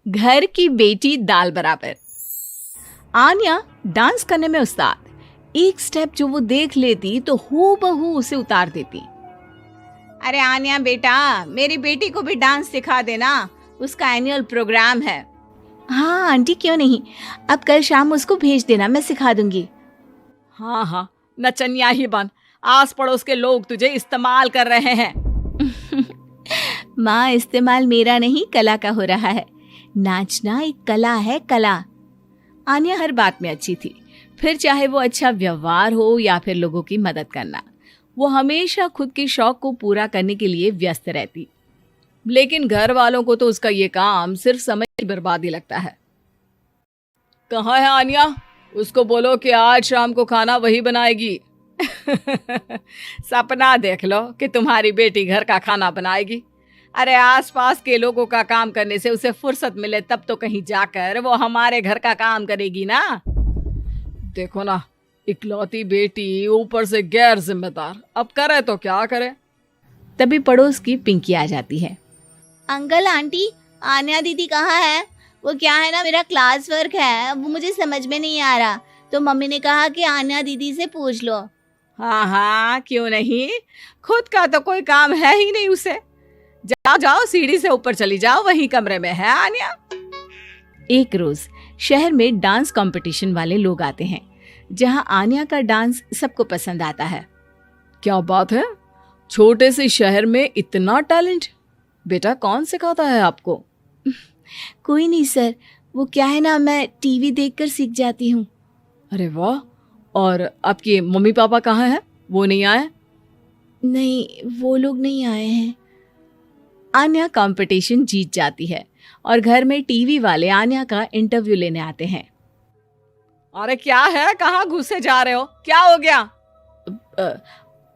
घर की बेटी दाल बराबर। आन्या डांस करने में उस्ताद। एक स्टेप जो वो देख लेती तो हूबहू उसे उतार देती। अरे आन्या बेटा, मेरी बेटी को भी डांस सिखा देना, उसका एनुअल प्रोग्राम है। हाँ आंटी, क्यों नहीं, अब कल शाम उसको भेज देना, मैं सिखा दूंगी। हाँ हाँ, नचनिया ही बन, आस पड़ोस के लोग तुझे इस्तेमाल कर रहे हैं। माँ, इस्तेमाल मेरा नहीं कला का हो रहा है। नाचना एक कला है, कला। आन्या हर बात में अच्छी थी, फिर चाहे वो अच्छा व्यवहार हो या फिर लोगों की मदद करना। वो हमेशा खुद के शौक को पूरा करने के लिए व्यस्त रहती, लेकिन घर वालों को तो उसका ये काम सिर्फ समय की बर्बादी लगता है। कहाँ है आन्या? उसको बोलो कि आज शाम को खाना वही बनाएगी। सपना देख लो कि तुम्हारी बेटी घर का खाना बनाएगी। अरे आसपास के लोगों का काम करने से उसे फुर्सत मिले तब तो कहीं जाकर वो हमारे घर का काम करेगी ना। देखो ना, इकलौती बेटी, ऊपर से गैर जिम्मेदार, अब करे तो क्या करे। तभी पड़ोस की पिंकी आ जाती है। अंकल आंटी, आन्या दीदी कहाँ है? वो क्या है ना, मेरा क्लास वर्क है, वो मुझे समझ में नहीं आ रहा, तो मम्मी ने कहा कि आन्या दीदी से पूछ लो। हाँ हाँ, क्यों नहीं, खुद का तो कोई काम है ही नहीं उसे। जाओ जाओ, सीढ़ी से ऊपर चली जाओ, वही कमरे में है आन्या। एक रोज शहर में डांस कंपटीशन वाले लोग आते हैं, जहां आन्या का डांस सबको पसंद आता है। क्या बात है, छोटे से शहर में इतना टैलेंट? बेटा कौन सिखाता है आपको? कोई नहीं सर, वो क्या है ना, मैं टीवी देखकर सीख जाती हूँ। अरे वाह, और आपके मम्मी पापा कहाँ हैं? वो नहीं आए? नहीं, वो लोग नहीं आए हैं। आन्या कंपटीशन जीत जाती है और घर में टीवी वाले आन्या का इंटरव्यू लेने आते हैं। अरे क्या है, कहाँ घुसे जा रहे हो, क्या हो गया?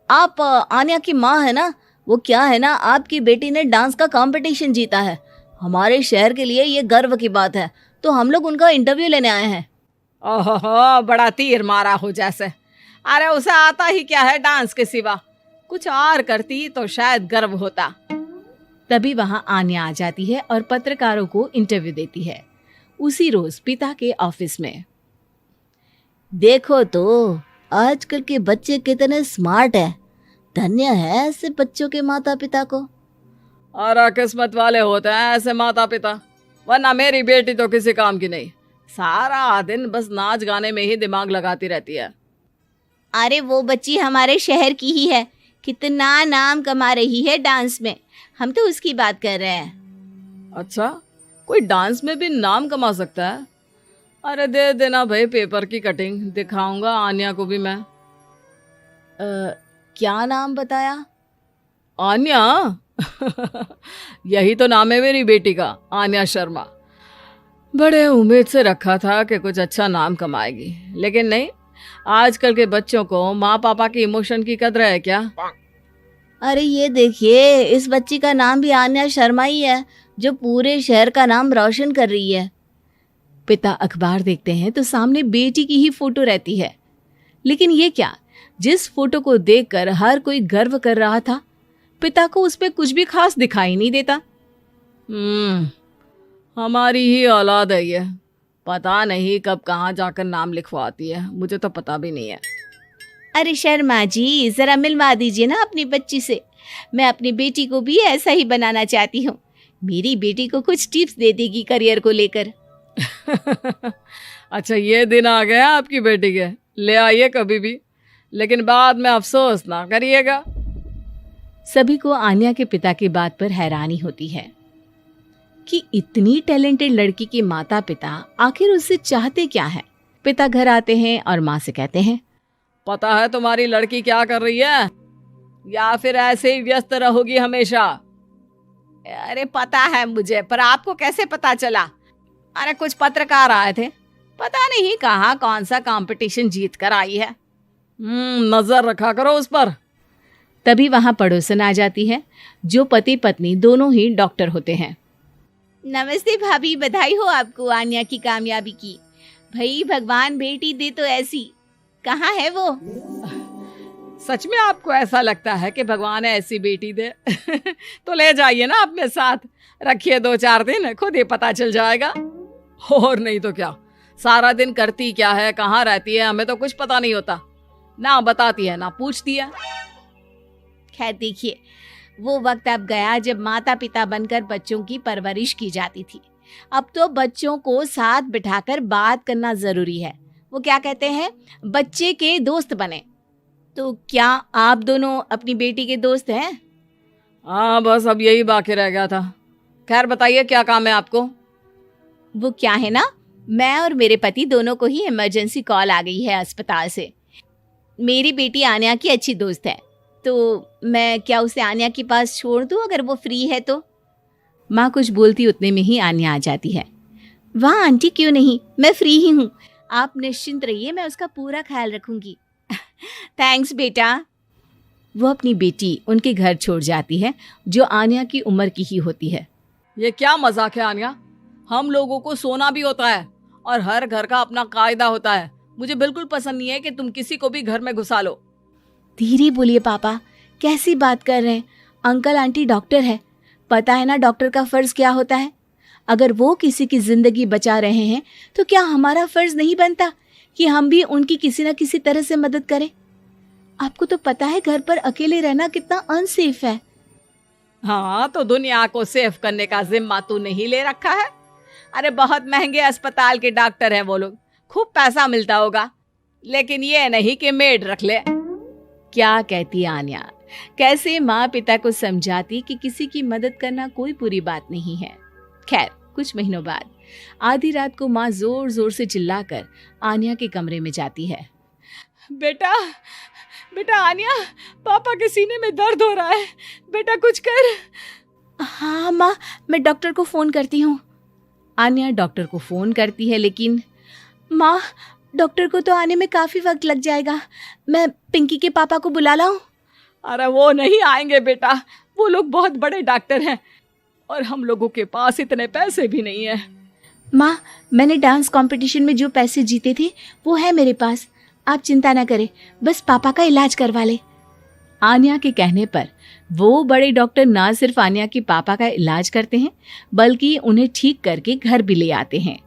आप आन्या की माँ है ना? वो क्या है ना, आपकी बेटी ने डांस का कंपटीशन जीता है, हमारे शहर के लिए ये गर्व की बात है, तो हम लोग उनका इंटरव्यू लेने आए हैं। ओहो, बड़ा तीर मारा हो जैसे। अरे उसे आता ही क्या है डांस के सिवा, कुछ और करती तो शायद गर्व होता। तभी वहां आन्या आ जाती है और पत्रकारों को इंटरव्यू देती है। उसी रोज पिता के ऑफिस में। देखो तो आजकल के बच्चे कितने स्मार्ट हैं, धन्य है ऐसे बच्चों के माता पिता को। और किस्मत वाले होते हैं ऐसे माता पिता, वरना मेरी बेटी तो किसी काम की नहीं, सारा दिन बस नाच गाने में ही दिमाग लगाती रहती है। अरे वो बच्ची हमारे शहर की ही है, कितना नाम कमा रही है डांस में, हम तो उसकी बात कर रहे हैं। अच्छा, कोई डांस में भी नाम कमा सकता है? अरे दे देना भाई पेपर की कटिंग, दिखाऊंगा आन्या को भी मैं। क्या नाम बताया? आन्या? यही तो नाम है मेरी बेटी का, आन्या शर्मा। बड़े उम्मीद से रखा था कि कुछ अच्छा नाम कमाएगी, लेकिन नहीं, आजकल के बच्चों को माँ पापा की इमोशन की कदर है क्या? अरे ये देखिए, इस बच्ची का नाम भी आन्या शर्मा ही है, जो पूरे शहर का नाम रोशन कर रही है। पिता अखबार देखते हैं तो सामने बेटी की ही फोटो रहती है, लेकिन ये क्या, जिस फोटो को देखकर हर कोई गर्व कर रहा था, पिता को उस पे कुछ भी खास दिखाई नहीं देता। हमारी ही औलाद है ये, पता नहीं कब कहाँ जाकर नाम लिखवाती है, मुझे तो पता भी नहीं है। अरे शर्मा जी, जरा मिलवा दीजिए ना अपनी बच्ची से, मैं अपनी बेटी को भी ऐसा ही बनाना चाहती हूँ, मेरी बेटी को कुछ टिप्स दे देगी करियर को लेकर। अच्छा, ये दिन आ गया आपकी बेटी के, ले आइए कभी भी, लेकिन बाद में अफसोस ना करिएगा। सभी को आन्या के पिता की बात पर हैरानी होती है कि इतनी टैलेंटेड लड़की के माता पिता आखिर उससे चाहते क्या है। पिता घर आते हैं और माँ से कहते हैं, पता है तुम्हारी लड़की क्या कर रही है, या फिर ऐसे ही व्यस्त रहोगी हमेशा? अरे पता है मुझे, पर आपको कैसे पता चला? अरे कुछ पत्रकार आए थे, पता नहीं कहाँ कौन सा कंपटीशन जीत कर आई है। नजर रखा करो उस पर। तभी वहां पड़ोसन आ जाती है, जो पति पत्नी दोनों ही डॉक्टर होते हैं। नमस्ते भाभी, बधाई हो आपको आन्या की कामयाबी की। भाई भगवान बेटी दे तो ऐसी, कहाँ है वो? सच में आपको ऐसा लगता है कि भगवान ऐसी बेटी दे? तो ले जाइए ना अपने साथ, रखिए 2-4 दिन, खुद ही पता चल जाएगा। और नहीं तो क्या, सारा दिन करती क्या है, कहाँ रहती है, हमें तो कुछ पता नहीं होता, ना बताती है ना पूछती है। खैर देखिए, वो वक्त अब गया जब माता पिता बनकर बच्चों की परवरिश की जाती थी। अब तो बच्चों को साथ बिठाकर बात करना जरूरी है। वो क्या कहते हैं, बच्चे के दोस्त बने। तो क्या आप दोनों अपनी बेटी के दोस्त हैं? हाँ, बस अब यही बाकी रह गया था। खैर बताइए, क्या काम है आपको? वो क्या है ना, मैं और मेरे पति दोनों को ही इमरजेंसी कॉल आ गई है अस्पताल से। मेरी बेटी आन्या की अच्छी दोस्त है, तो मैं क्या उसे आन्या के पास छोड़ दूं अगर वो फ्री है तो? माँ कुछ बोलती उतने में ही आन्या आ जाती है। वाह आंटी, क्यों नहीं, मैं फ्री ही हूँ, आप निश्चिंत रहिए, मैं उसका पूरा ख्याल रखूंगी। थैंक्स बेटा। वो अपनी बेटी उनके घर छोड़ जाती है, जो आन्या की उम्र की ही होती है। ये क्या मजाक है आन्या? हम लोगों को सोना भी होता है और हर घर का अपना कायदा होता है। मुझे बिल्कुल पसंद नहीं है कि तुम किसी को भी घर में घुसा लो। धीरे बोलिए पापा, कैसी बात कर रहे हैं? अंकल आंटी डॉक्टर है, पता है ना डॉक्टर का फर्ज क्या होता है। अगर वो किसी की जिंदगी बचा रहे हैं तो क्या हमारा फर्ज नहीं बनता कि हम भी उनकी किसी न किसी तरह से मदद करें? आपको तो पता है घर पर अकेले रहना कितना अनसेफ है। हाँ, तो दुनिया को सेफ करने का जिम्मा तू नहीं ले रखा है? अरे बहुत महंगे अस्पताल के डॉक्टर हैं वो लोग, खूब पैसा मिलता होगा, लेकिन ये नहीं कि मेड रख ले। क्या कहती आन्या, कैसे माँ पिता को समझाती कि किसी की मदद करना कोई बुरी बात नहीं है। खैर कुछ महीनों बाद आधी रात को माँ जोर जोर से चिल्लाकर आन्या के कमरे में जाती है। बेटा बेटा आन्या, पापा के सीने में दर्द हो रहा है, बेटा कुछ कर। हाँ माँ, मैं डॉक्टर को फोन करती हूँ। आन्या डॉक्टर को फोन करती है, लेकिन माँ डॉक्टर को तो आने में काफी वक्त लग जाएगा, मैं पिंकी के पापा को बुला लाऊं? अरे वो नहीं आएंगे बेटा, वो लोग बहुत बड़े डॉक्टर हैं और हम लोगों के पास इतने पैसे भी नहीं है। माँ, मैंने डांस कंपटीशन में जो पैसे जीते थे वो है मेरे पास, आप चिंता ना करें, बस पापा का इलाज करवा ले। आन्या के कहने पर वो बड़े डॉक्टर ना सिर्फ आन्या के पापा का इलाज करते हैं, बल्कि उन्हें ठीक करके घर भी ले आते हैं।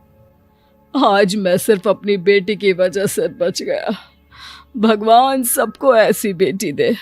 आज मैं सिर्फ अपनी बेटी की वजह से बच गया। भगवान सबको ऐसी बेटी दे।